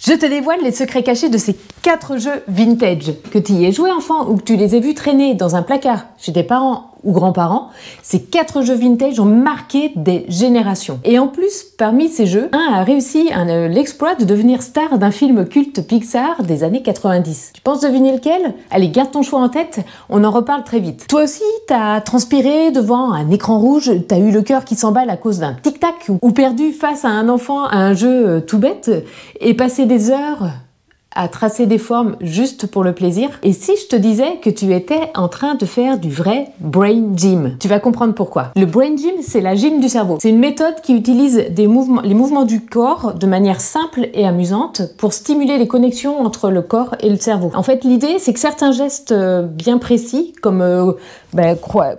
Je te dévoile les secrets cachés de ces 4 jeux vintage. Que tu y aies joué enfant ou que tu les aies vus traîner dans un placard chez tes parents ou grands-parents, ces 4 jeux vintage ont marqué des générations. Et en plus, parmi ces jeux, un a réussi l'exploit de devenir star d'un film culte Pixar des années 90. Tu penses deviner lequel? Allez, garde ton choix en tête, on en reparle très vite. Toi aussi, t'as transpiré devant un écran rouge, t'as eu le cœur qui s'emballe à cause d'un tic-tac ou perdu face à un enfant à un jeu tout bête et passé des heures à tracer des formes juste pour le plaisir. Et si je te disais que tu étais en train de faire du vrai brain gym? Tu vas comprendre pourquoi. Le brain gym, c'est la gym du cerveau. C'est une méthode qui utilise les mouvements du corps de manière simple et amusante pour stimuler les connexions entre le corps et le cerveau. En fait, l'idée, c'est que certains gestes bien précis, comme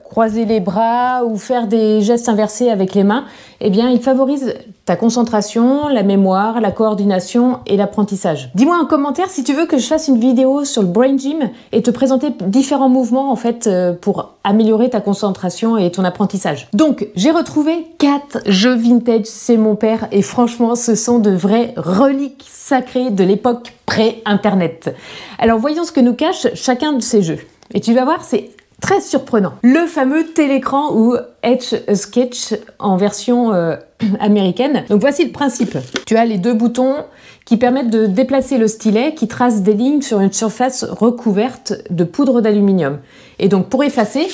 croiser les bras ou faire des gestes inversés avec les mains, eh bien, ils favorisent ta concentration, la mémoire, la coordination et l'apprentissage. Dis-moi en commentaire si tu veux que je fasse une vidéo sur le brain gym et te présenter différents mouvements en fait pour améliorer ta concentration et ton apprentissage. Donc, j'ai retrouvé 4 jeux vintage chez mon père et franchement, ce sont de vraies reliques sacrées de l'époque pré-internet. Alors, voyons ce que nous cache chacun de ces jeux. Et tu vas voir, c'est très surprenant. Le fameux télécran ou Etch-a-Sketch en version américaine. Donc voici le principe. Tu as les 2 boutons qui permettent de déplacer le stylet qui trace des lignes sur une surface recouverte de poudre d'aluminium. Et donc pour effacer,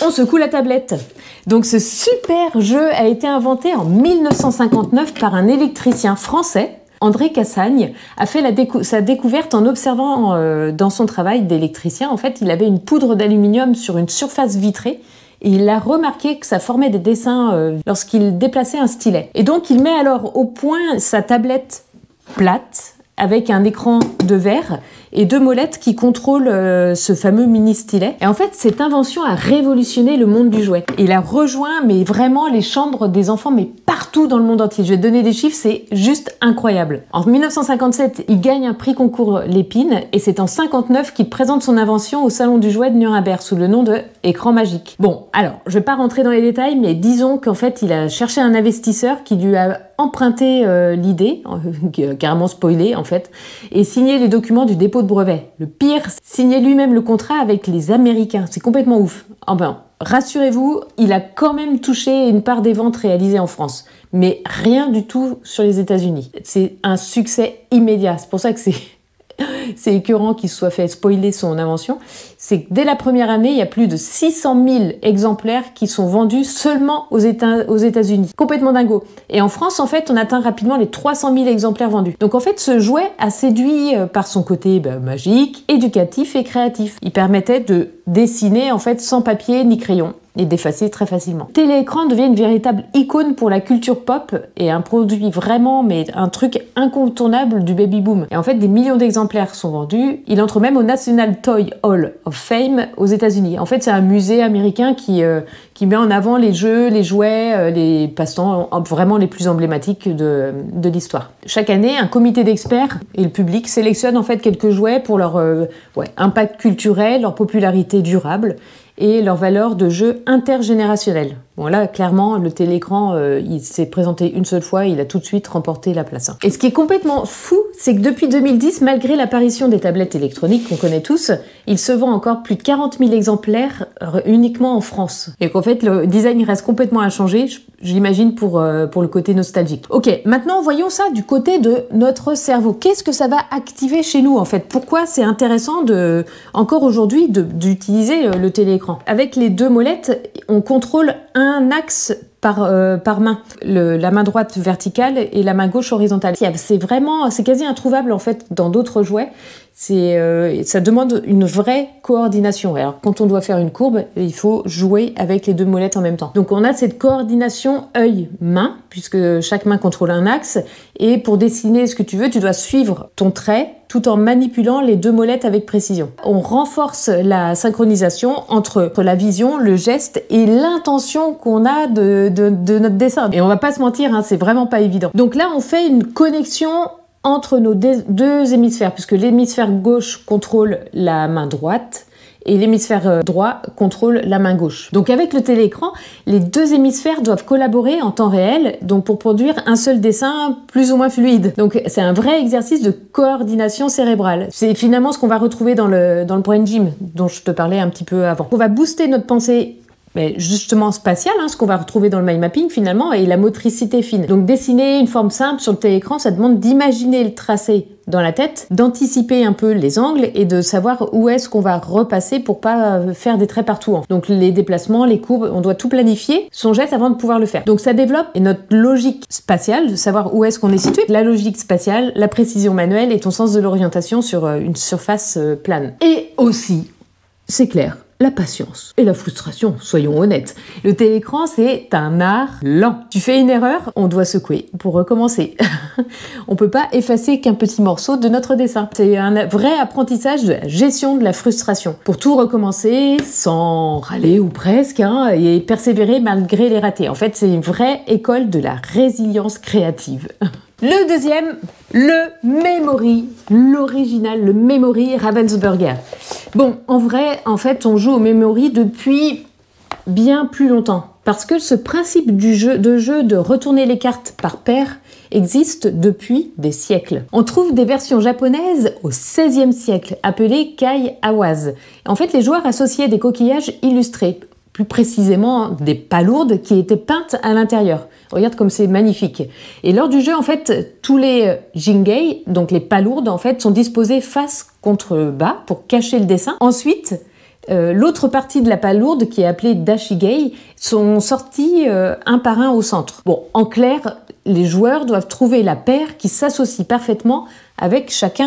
on secoue la tablette. Donc ce super jeu a été inventé en 1959 par un électricien français. André Cassagne a fait sa découverte en observant dans son travail d'électricien. En fait, il avait une poudre d'aluminium sur une surface vitrée et il a remarqué que ça formait des dessins lorsqu'il déplaçait un stylet. Et donc, il met alors au point sa tablette plate avec un écran de verre et 2 molettes qui contrôlent ce fameux mini stylet. Et en fait, cette invention a révolutionné le monde du jouet. Il a rejoint mais vraiment les chambres des enfants, mais partout dans le monde entier. Je vais te donner des chiffres, c'est juste incroyable. En 1957, il gagne un prix concours Lépine et c'est en 59 qu'il présente son invention au salon du jouet de Nuremberg sous le nom de écran magique. Bon, alors, je vais pas rentrer dans les détails, mais disons qu'en fait, il a cherché un investisseur qui lui a emprunté l'idée, carrément spoilé en fait, et signé les documents du dépôt de brevet. Le pire, signer lui-même le contrat avec les Américains. C'est complètement ouf. Enfin, rassurez-vous, il a quand même touché une part des ventes réalisées en France, mais rien du tout sur les États-Unis. C'est un succès immédiat. C'est pour ça que c'est écœurant qu'il se soit fait spoiler son invention. C'est que dès la première année, il y a plus de 600 000 exemplaires qui sont vendus seulement aux États-Unis. Complètement dingo. Et en France, en fait, on atteint rapidement les 300 000 exemplaires vendus. Donc en fait, ce jouet a séduit par son côté magique, éducatif et créatif. Il permettait de dessiner en fait sans papier ni crayon et d'effacer très facilement. Téléécran devient une véritable icône pour la culture pop et un produit vraiment, mais un truc incontournable du baby-boom. Et en fait, des millions d'exemplaires sont vendus. Il entre même au National Toy Hall of Fame aux États-Unis. En fait, c'est un musée américain qui met en avant les jeux, les jouets, les passe-temps vraiment les plus emblématiques de l'histoire. Chaque année, un comité d'experts et le public sélectionnent en fait quelques jouets pour leur impact culturel, leur popularité durable et leur valeur de jeu intergénérationnel. Bon là, clairement, le téléécran, il s'est présenté une seule fois, il a tout de suite remporté la place. Et ce qui est complètement fou, c'est que depuis 2010, malgré l'apparition des tablettes électroniques qu'on connaît tous, il se vend encore plus de 40 000 exemplaires uniquement en France. Et qu'en fait, le design reste complètement inchangé, je l'imagine pour le côté nostalgique. Ok, maintenant, voyons ça du côté de notre cerveau. Qu'est-ce que ça va activer chez nous, en fait? Pourquoi c'est intéressant, encore aujourd'hui, d'utiliser le téléécran? Avec les 2 molettes, on contrôle un axe par main. La main droite verticale et la main gauche horizontale. C'est quasi introuvable en fait dans d'autres jouets. Ça demande une vraie coordination. Alors quand on doit faire une courbe, il faut jouer avec les 2 molettes en même temps. Donc on a cette coordination œil-main, puisque chaque main contrôle un axe. Et pour dessiner ce que tu veux, tu dois suivre ton trait tout en manipulant les 2 molettes avec précision. On renforce la synchronisation entre la vision, le geste et l'intention qu'on a de notre dessin. Et on va pas se mentir, c'est vraiment pas évident. Donc là, on fait une connexion entre nos 2 hémisphères, puisque l'hémisphère gauche contrôle la main droite et l'hémisphère droit contrôle la main gauche. Donc avec le téléécran, les deux hémisphères doivent collaborer en temps réel donc pour produire un seul dessin plus ou moins fluide. Donc c'est un vrai exercice de coordination cérébrale. C'est finalement ce qu'on va retrouver dans le Brain Gym dont je te parlais un petit peu avant. On va booster notre pensée mais justement spatial, ce qu'on va retrouver dans le mind mapping finalement, et la motricité fine. Donc dessiner une forme simple sur le téléécran, ça demande d'imaginer le tracé dans la tête, d'anticiper un peu les angles et de savoir où est-ce qu'on va repasser pour pas faire des traits partout. Donc les déplacements, les courbes, on doit tout planifier son geste avant de pouvoir le faire. Donc ça développe notre logique spatiale, de savoir où est-ce qu'on est situé, la logique spatiale, la précision manuelle et ton sens de l'orientation sur une surface plane. Et aussi, c'est clair, la patience et la frustration, soyons honnêtes. Le téléécran, c'est un art lent. Tu fais une erreur, on doit secouer pour recommencer. On peut pas effacer qu'un petit morceau de notre dessin. C'est un vrai apprentissage de la gestion de la frustration. Pour tout recommencer sans râler ou presque, et persévérer malgré les ratés. En fait, c'est une vraie école de la résilience créative. Le deuxième, le Memory, l'original, le Memory Ravensburger. Bon, en vrai, en fait, on joue au Memory depuis bien plus longtemps. Parce que ce principe de jeu de retourner les cartes par paire existe depuis des siècles. On trouve des versions japonaises au XVIe siècle, appelées Kai Awaz. En fait, les joueurs associaient des coquillages illustrés, plus précisément des palourdes qui étaient peintes à l'intérieur. Regarde comme c'est magnifique. Et lors du jeu, en fait, tous les jingei, donc les palourdes, en fait, sont disposés face contre bas pour cacher le dessin. Ensuite, l'autre partie de la palourde, qui est appelée dashigei, sont sortis un par un au centre. Bon, en clair, les joueurs doivent trouver la paire qui s'associe parfaitement avec chaque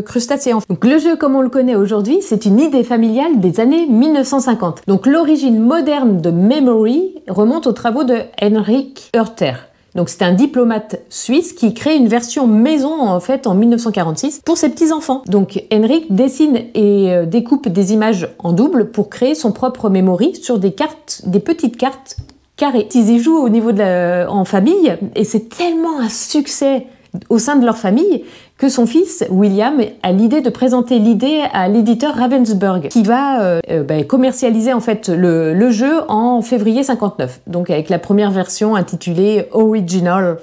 crustacé. Donc le jeu comme on le connaît aujourd'hui, c'est une idée familiale des années 1950. Donc l'origine moderne de Memory remonte aux travaux de Heinrich Hörter. Donc c'est un diplomate suisse qui crée une version maison en fait en 1946 pour ses petits-enfants. Donc Heinrich dessine et découpe des images en double pour créer son propre Memory sur des cartes, des petites cartes carrées. Ils y jouent au niveau en famille et c'est tellement un succès au sein de leur famille que son fils William a l'idée de présenter l'idée à l'éditeur Ravensburg qui va commercialiser en fait le jeu en février 59, donc avec la première version intitulée Original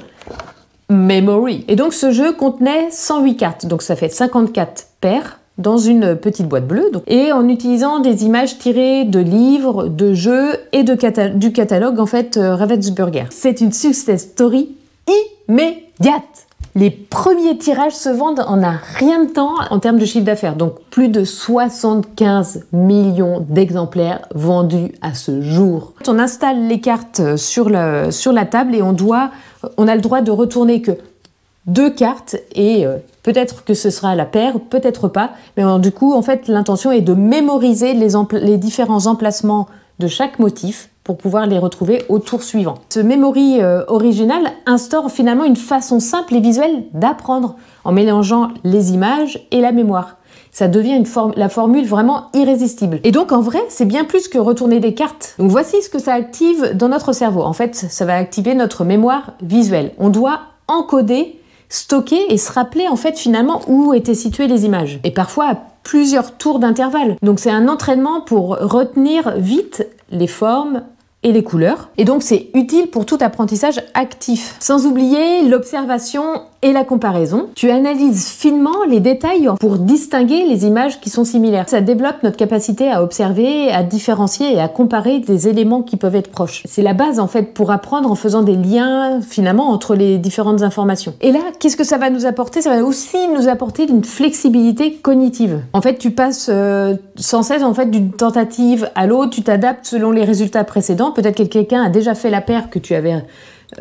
Memory. Et donc ce jeu contenait 108 cartes, donc ça fait 54 paires dans une petite boîte bleue, et en utilisant des images tirées de livres, de jeux et du catalogue en fait Ravensburger. C'est une success story immédiate. Les premiers tirages se vendent en un rien de temps en termes de chiffre d'affaires. Donc plus de 75 millions d'exemplaires vendus à ce jour. On installe les cartes sur la table et on a le droit de retourner que 2 cartes et peut-être que ce sera la paire, peut-être pas. Mais du coup, en fait, l'intention est de mémoriser les différents emplacements de chaque motif pour pouvoir les retrouver au tour suivant. Ce Memory original instaure finalement une façon simple et visuelle d'apprendre en mélangeant les images et la mémoire. Ça devient la formule vraiment irrésistible. Et donc en vrai, c'est bien plus que retourner des cartes. Donc voici ce que ça active dans notre cerveau. En fait, ça va activer notre mémoire visuelle. On doit encoder, stocker et se rappeler en fait finalement où étaient situées les images. Et parfois à plusieurs tours d'intervalle. Donc c'est un entraînement pour retenir vite les formes et les couleurs. Et donc c'est utile pour tout apprentissage actif. Sans oublier l'observation et la comparaison. Tu analyses finement les détails pour distinguer les images qui sont similaires. Ça développe notre capacité à observer, à différencier et à comparer des éléments qui peuvent être proches. C'est la base en fait pour apprendre en faisant des liens finalement entre les différentes informations. Et là, qu'est-ce que ça va nous apporter? Ça va aussi nous apporter une flexibilité cognitive. En fait, tu passes sans cesse en fait d'une tentative à l'autre, tu t'adaptes selon les résultats précédents. Peut-être que quelqu'un a déjà fait la paire que tu avais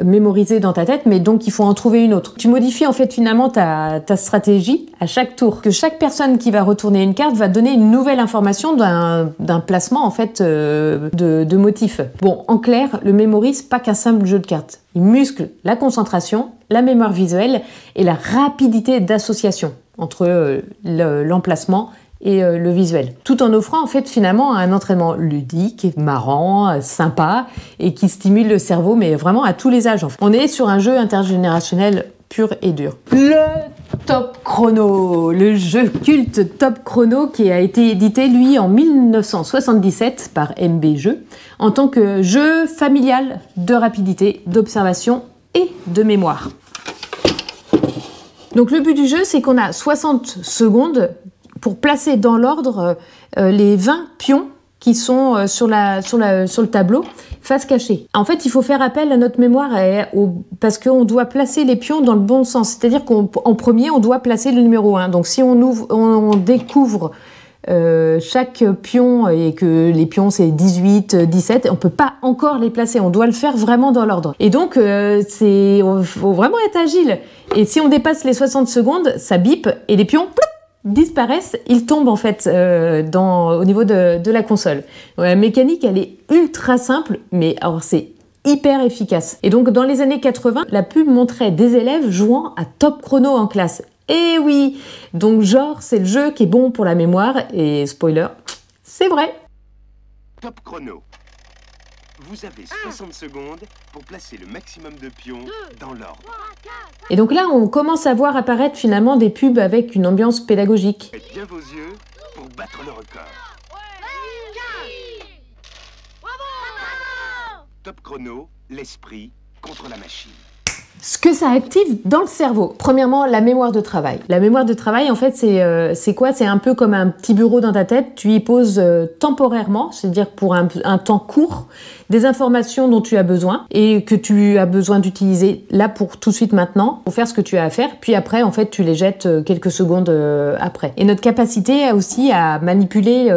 mémorisée dans ta tête, mais donc il faut en trouver une autre. Tu modifies en fait finalement ta stratégie à chaque tour. Que chaque personne qui va retourner une carte va donner une nouvelle information d'un placement en fait de motif. Bon, en clair, le Memory, c'est pas qu'un simple jeu de cartes. Il muscle la concentration, la mémoire visuelle et la rapidité d'association entre l'emplacement et le visuel, tout en offrant en fait finalement un entraînement ludique, marrant, sympa et qui stimule le cerveau, mais vraiment à tous les âges. En fait. On est sur un jeu intergénérationnel pur et dur. Le Top Chrono, le jeu culte Top Chrono qui a été édité, lui, en 1977 par MB Jeux, en tant que jeu familial de rapidité, d'observation et de mémoire. Donc le but du jeu, c'est qu'on a 60 secondes pour placer dans l'ordre les 20 pions qui sont sur le tableau, face cachée. En fait, il faut faire appel à notre mémoire parce qu'on doit placer les pions dans le bon sens. C'est-à-dire qu'en premier, on doit placer le numéro 1. Donc si on découvre chaque pion et que les pions c'est 18, 17, on peut pas encore les placer, on doit le faire vraiment dans l'ordre. Et donc faut vraiment être agile. Et si on dépasse les 60 secondes, ça bip et les pions disparaissent, ils tombent en fait au niveau de la console. La mécanique, elle est ultra simple, mais alors c'est hyper efficace. Et donc dans les années 80, la pub montrait des élèves jouant à Top Chrono en classe. Et oui, donc genre c'est le jeu qui est bon pour la mémoire, et spoiler, c'est vrai. Top Chrono. Vous avez 60 secondes pour placer le maximum de pions dans l'ordre. Et donc là, on commence à voir apparaître finalement des pubs avec une ambiance pédagogique. Faites bien vos yeux pour battre le record. Top Chrono, l'esprit contre la machine. Ce que ça active dans le cerveau. Premièrement, la mémoire de travail. La mémoire de travail, en fait, c'est quoi? C'est un peu comme un petit bureau dans ta tête. Tu y poses temporairement, c'est-à-dire pour un temps court, des informations dont tu as besoin et que tu as besoin d'utiliser là pour tout de suite maintenant, pour faire ce que tu as à faire. Puis après, en fait, tu les jettes quelques secondes après. Et notre capacité aussi à manipuler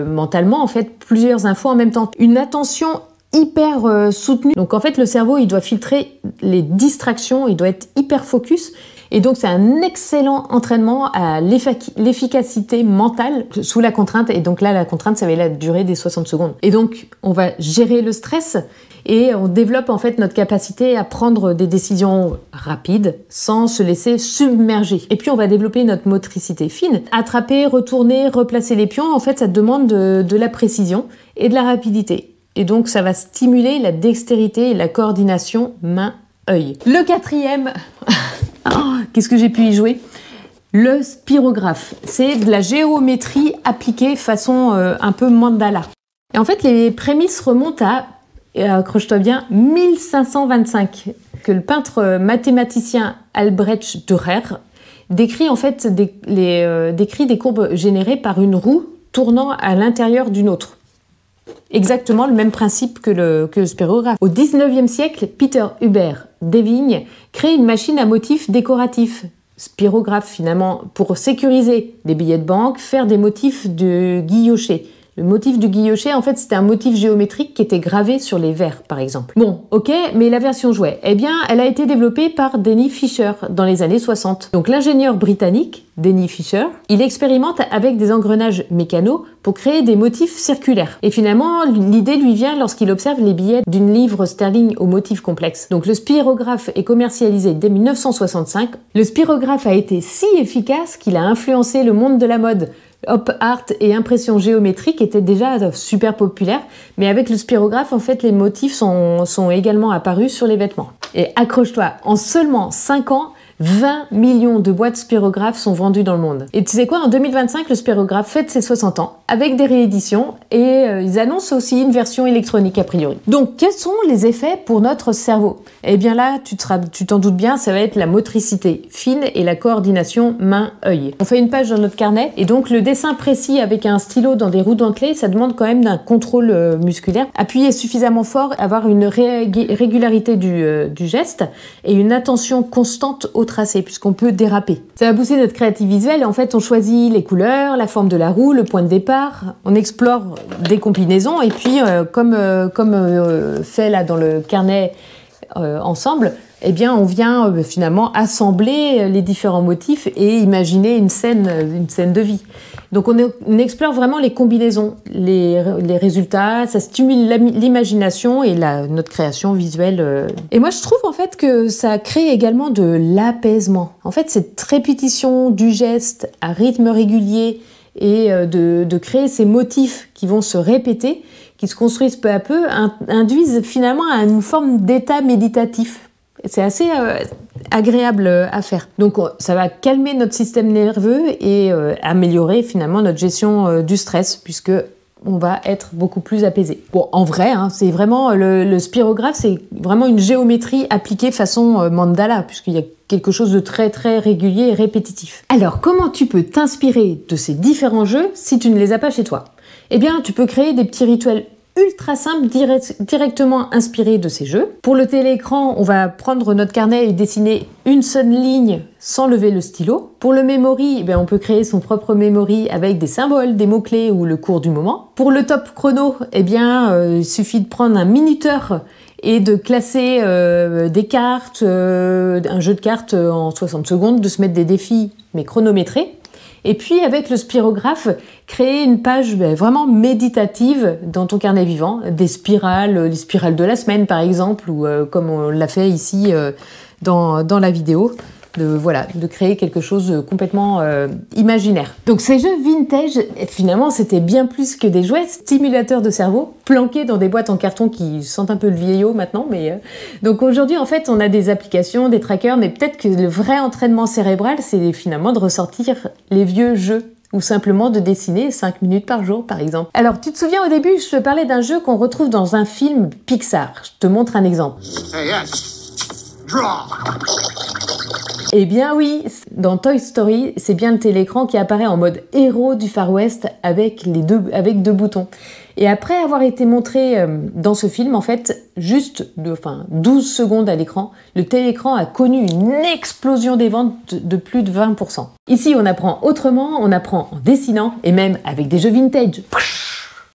mentalement, en fait, plusieurs infos en même temps. Une attention hyper soutenu. Donc en fait, le cerveau, il doit filtrer les distractions, il doit être hyper focus. Et donc c'est un excellent entraînement à l'efficacité mentale sous la contrainte. Et donc là, la contrainte, ça va être la durée des 60 secondes. Et donc, on va gérer le stress et on développe en fait notre capacité à prendre des décisions rapides sans se laisser submerger. Et puis, on va développer notre motricité fine. Attraper, retourner, replacer les pions, en fait, ça demande de la précision et de la rapidité. Et donc, ça va stimuler la dextérité et la coordination main-œil. Le quatrième, qu'est-ce que j'ai pu y jouer? Le spirographe. C'est de la géométrie appliquée façon un peu mandala. Et en fait, les prémices remontent à, accroche-toi bien, 1525, que le peintre mathématicien Albrecht Dürer décrit en fait décrit des courbes générées par une roue tournant à l'intérieur d'une autre. Exactement le même principe que le spirographe. Au 19e siècle, Peter Hubert d'Evigne crée une machine à motifs décoratifs, spirographe finalement, pour sécuriser des billets de banque, faire des motifs de guilloché. Le motif du guillochet, en fait, c'était un motif géométrique qui était gravé sur les verres, par exemple. Bon, ok, mais la version jouet, eh bien, elle a été développée par Denny Fisher dans les années 60. Donc l'ingénieur britannique, Denny Fisher, il expérimente avec des engrenages mécanos pour créer des motifs circulaires. Et finalement, l'idée lui vient lorsqu'il observe les billets d'une livre sterling aux motifs complexes. Donc le spirographe est commercialisé dès 1965. Le spirographe a été si efficace qu'il a influencé le monde de la mode. Op art et impression géométrique étaient déjà super populaires, mais avec le spirographe, en fait, les motifs sont également apparus sur les vêtements. Et accroche-toi, en seulement 5 ans, 20 millions de boîtes spirographes sont vendues dans le monde. Et tu sais quoi, en 2025, le spirographe fête ses 60 ans avec des rééditions et ils annoncent aussi une version électronique a priori. Donc, quels sont les effets pour notre cerveau? Eh bien là, tu t'en doutes bien, ça va être la motricité fine et la coordination main-œil. On fait une page dans notre carnet et donc le dessin précis avec un stylo dans des roues dentelées, ça demande quand même d'un contrôle musculaire. Appuyer suffisamment fort, avoir une régularité du geste et une attention constante au tracé puisqu'on peut déraper. Ça va pousser notre créativité visuelle. En fait, on choisit les couleurs, la forme de la roue, le point de départ. On explore des combinaisons et puis, comme fait là dans le carnet ensemble, eh bien, on vient finalement assembler les différents motifs et imaginer une scène de vie. Donc, on explore vraiment les combinaisons, les résultats, ça stimule l'imagination et notre création visuelle. Et moi, je trouve en fait que ça crée également de l'apaisement. En fait, cette répétition du geste à rythme régulier et de créer ces motifs qui vont se répéter, qui se construisent peu à peu, induisent finalement à une forme d'état méditatif. C'est assez agréable à faire. Donc ça va calmer notre système nerveux et améliorer finalement notre gestion du stress, puisque on va être beaucoup plus apaisé. Bon, en vrai, hein, c'est vraiment le spirographe, c'est vraiment une géométrie appliquée façon mandala, puisqu'il y a quelque chose de très très régulier et répétitif. Alors, comment tu peux t'inspirer de ces différents jeux si tu ne les as pas chez toi? Eh bien, tu peux créer des petits rituels ultra simple, directement inspiré de ces jeux. Pour le téléécran, on va prendre notre carnet et dessiner une seule ligne sans lever le stylo. Pour le memory, on peut créer son propre memory avec des symboles, des mots-clés ou le cours du moment. Pour le top chrono, il suffit de prendre un minuteur et de classer des cartes, un jeu de cartes en 60 secondes, de se mettre des défis mais chronométrés. Et puis, avec le spirographe, créer une page vraiment méditative dans ton carnet vivant. Des spirales, les spirales de la semaine par exemple, ou comme on l'a fait ici dans la vidéo, de créer quelque chose de complètement imaginaire. Donc ces jeux vintage, finalement, c'était bien plus que des jouets, stimulateurs de cerveau, planqués dans des boîtes en carton qui sentent un peu le vieillot maintenant. Donc aujourd'hui, en fait, on a des applications, des trackers, mais peut-être que le vrai entraînement cérébral, c'est finalement de ressortir les vieux jeux, ou simplement de dessiner 5 minutes par jour, par exemple. Alors, tu te souviens, au début, je te parlais d'un jeu qu'on retrouve dans un film Pixar. Je te montre un exemple. Hey, yes. Draw. Eh bien oui, dans Toy Story, c'est bien le téléécran qui apparaît en mode héros du Far West avec deux boutons. Et après avoir été montré dans ce film, en fait, 12 secondes à l'écran, le téléécran a connu une explosion des ventes de plus de 20%. Ici, on apprend autrement, on apprend en dessinant et même avec des jeux vintage.